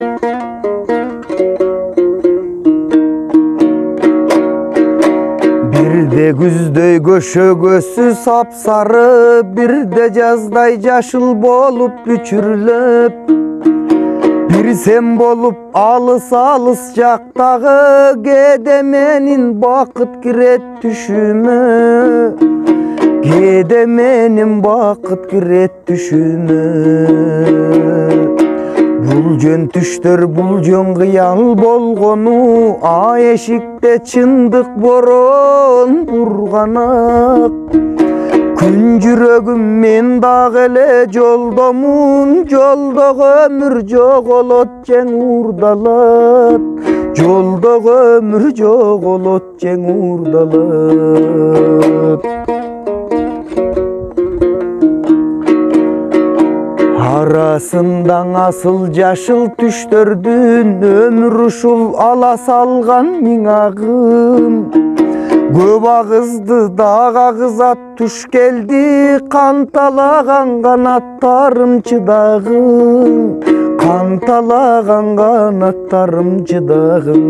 Birde güzдөй köşögösü sapsarı, birde жаздай жашыл болуp бүчүрлөп, bir sen bolup alыс жактагы, кээде менин бакыт кирет түшүмө, кээде менин бакыт кирет түшүмө. Бул жөн түштөр, бул жөн кыял болгону, эшикте чындык борон бурганак. Күн жүрөгүм мен дагы эле жолдомун, жолдогу өмүр жоголот жең уурдалат, жолдогу өмүр жоголот жең уурдалат. Арасындаң асыл жашыл түштөрдүн, өмүр ушул ала салган миң агым. Көп агызды дагы агызат түш келди, канталаган канаттарым чыдагын, канталаган канаттарым чыдагын.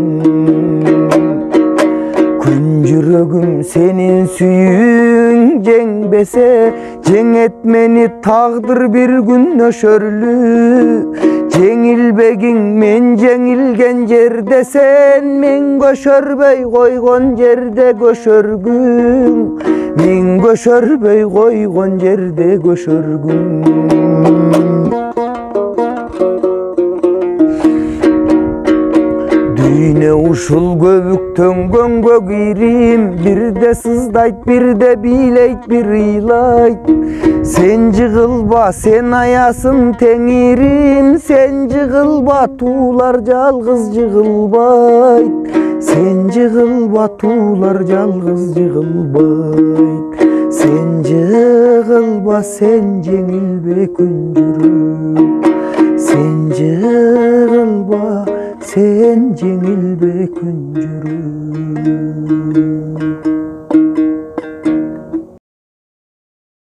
Күн жүрөгүм сенин сүйүүң жеңбесе, жеңет мени тагдыр бир күн өшөрлүү. Жеңилбегиң мен жеңилген жерде, сен мен көшөрбөй койгон жерде көшөргүң, мен көшөрбөй койгон жерде көшөргүң. Дүйнө ушул көбүктөнгөн көк ирим, бирде сыздайт, бирде бийлейт, бир ыйлайт. Сен жыгылба, сен аясын теңирим, сен жыгылба, туулар жалгыз жыгылбайт. Сен жыгылба, туулар жалгыз жыгылбайт. Сен жыгылба, сен жеңилбе күн жүрөк. Сен жыгылба, sen жеңилбе күн жүрөк.